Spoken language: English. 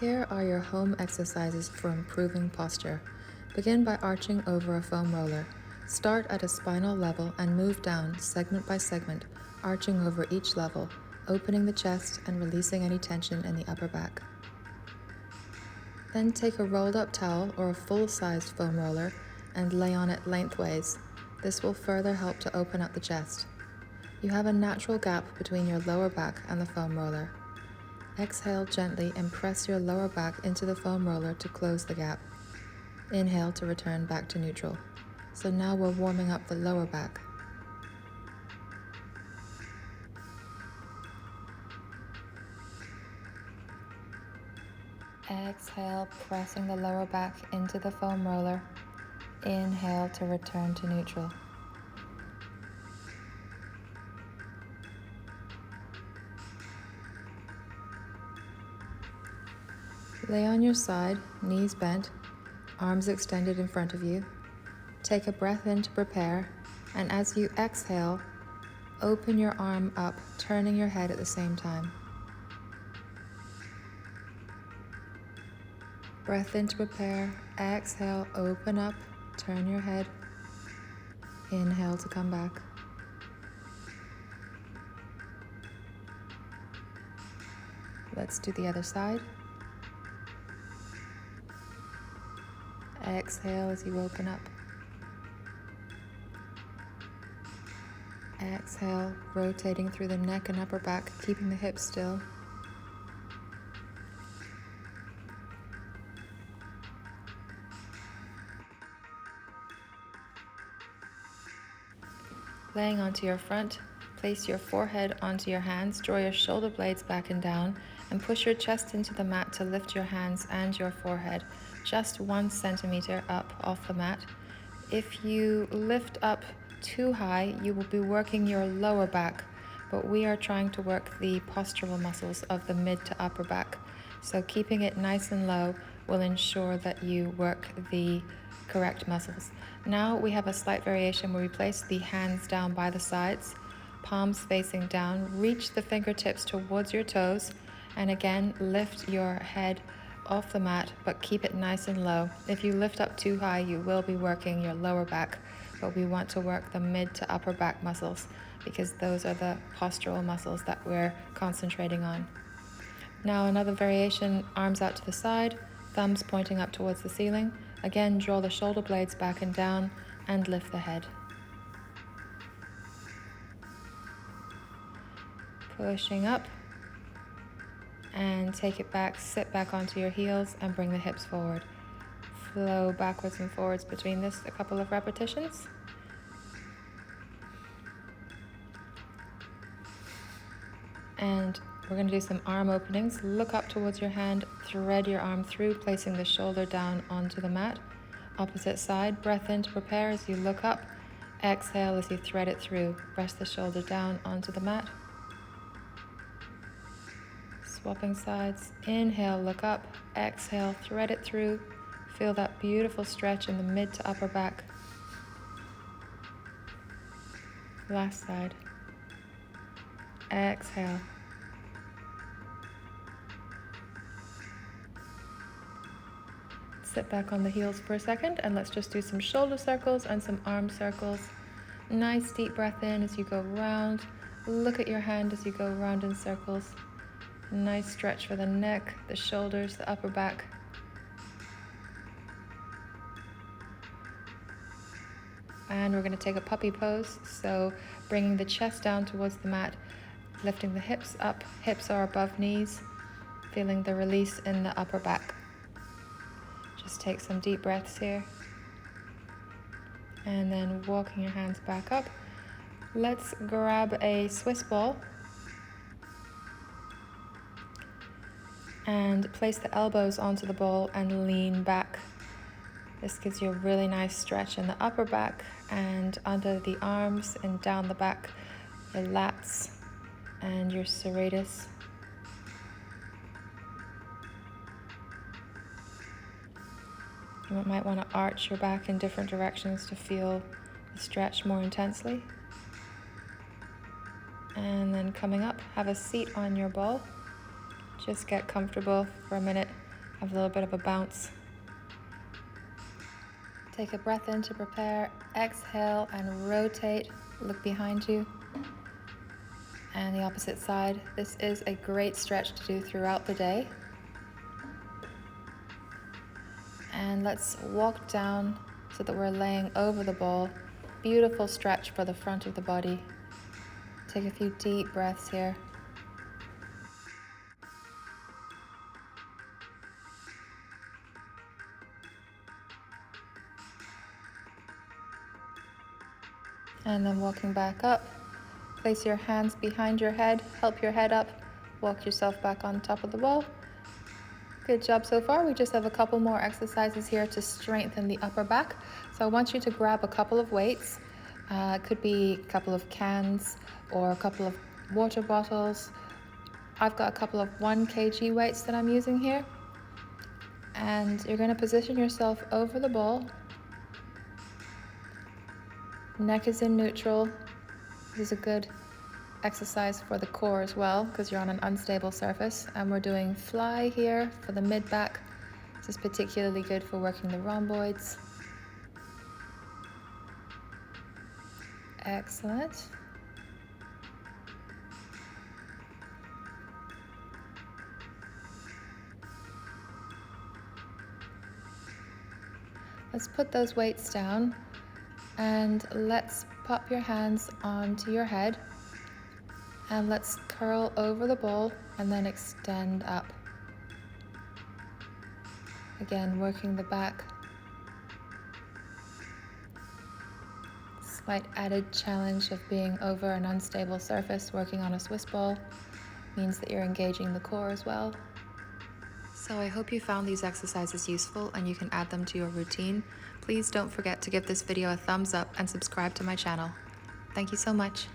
Here are your home exercises for improving posture. Begin by arching over a foam roller. Start at a spinal level and move down segment by segment, arching over each level, opening the chest and releasing any tension in the upper back. Then take a rolled up towel or a full-sized foam roller and lay on it lengthways. This will further help to open up the chest. You have a natural gap between your lower back and the foam roller. Exhale gently and press your lower back into the foam roller to close the gap. Inhale to return back to neutral. So now we're warming up the lower back. Exhale, pressing the lower back into the foam roller. Inhale to return to neutral. Lay on your side, knees bent, arms extended in front of you. Take a breath in to prepare, and as you exhale, open your arm up, turning your head at the same time. Breath in to prepare, exhale, open up, turn your head. Inhale to come back. Let's do the other side. Exhale as you open up. Exhale, rotating through the neck and upper back, keeping the hips still. Laying onto your front, place your forehead onto your hands, draw your shoulder blades back and down, and push your chest into the mat to lift your hands and your forehead just 1 centimeter up off the mat. If you lift up too high, you will be working your lower back, but we are trying to work the postural muscles of the mid to upper back. So keeping it nice and low will ensure that you work the correct muscles. Now we have a slight variation where we place the hands down by the sides, palms facing down, reach the fingertips towards your toes, and again lift your head off the mat, but keep it nice and low. If you lift up too high, you will be working your lower back, but we want to work the mid to upper back muscles because those are the postural muscles that we're concentrating on. Now another variation, arms out to the side, thumbs pointing up towards the ceiling. Again, draw the shoulder blades back and down and lift the head. Pushing up and take it back, sit back onto your heels and bring the hips forward. Flow backwards and forwards between this a couple of repetitions. And we're going to do some arm openings. Look up towards your hand, thread your arm through, placing the shoulder down onto the mat. Opposite side, breath in to prepare as you look up. Exhale as you thread it through. Press the shoulder down onto the mat. Swapping sides. Inhale, look up. Exhale, thread it through. Feel that beautiful stretch in the mid to upper back. Last side. Exhale. Sit back on the heels for a second and let's just do some shoulder circles and some arm circles. Nice deep breath in as you go round. Look at your hand as you go round in circles. Nice stretch for the neck, the shoulders, the upper back. And we're going to take a puppy pose. So bringing the chest down towards the mat, lifting the hips up. Hips are above knees. Feeling the release in the upper back. Just take some deep breaths here. And then walking your hands back up. Let's grab a Swiss ball. And place the elbows onto the ball and lean back. This gives you a really nice stretch in the upper back and under the arms and down the back, your lats and your serratus. You might want to arch your back in different directions to feel the stretch more intensely. And then coming up, have a seat on your ball. Just get comfortable for a minute Have a little bit of a bounce. Take a breath in to prepare. Exhale and rotate. Look behind you. And the opposite side. This is a great stretch to do throughout the day. And let's walk down so that we're laying over the ball. Beautiful stretch for the front of the body. Take a few deep breaths here. And then walking back up. Place your hands behind your head, help your head up, walk yourself back on top of the ball. Good job so far. We just have a couple more exercises here to strengthen the upper back. So I want you to grab a couple of weights. It could be a couple of cans or a couple of water bottles. I've got a couple of 1 kg weights that I'm using here. And you're going to position yourself over the ball. Neck is in neutral. This is a good exercise for the core as well because you're on an unstable surface. And we're doing fly here for the mid-back. This is particularly good for working the rhomboids. Excellent. Let's put those weights down and let's pop your hands onto your head and let's curl over the ball and then extend up. Again, working the back. Slight added challenge of being over an unstable surface, working on a Swiss ball, means that you're engaging the core as well. So I hope you found these exercises useful and you can add them to your routine. Please don't forget to give this video a thumbs up and subscribe to my channel. Thank you so much.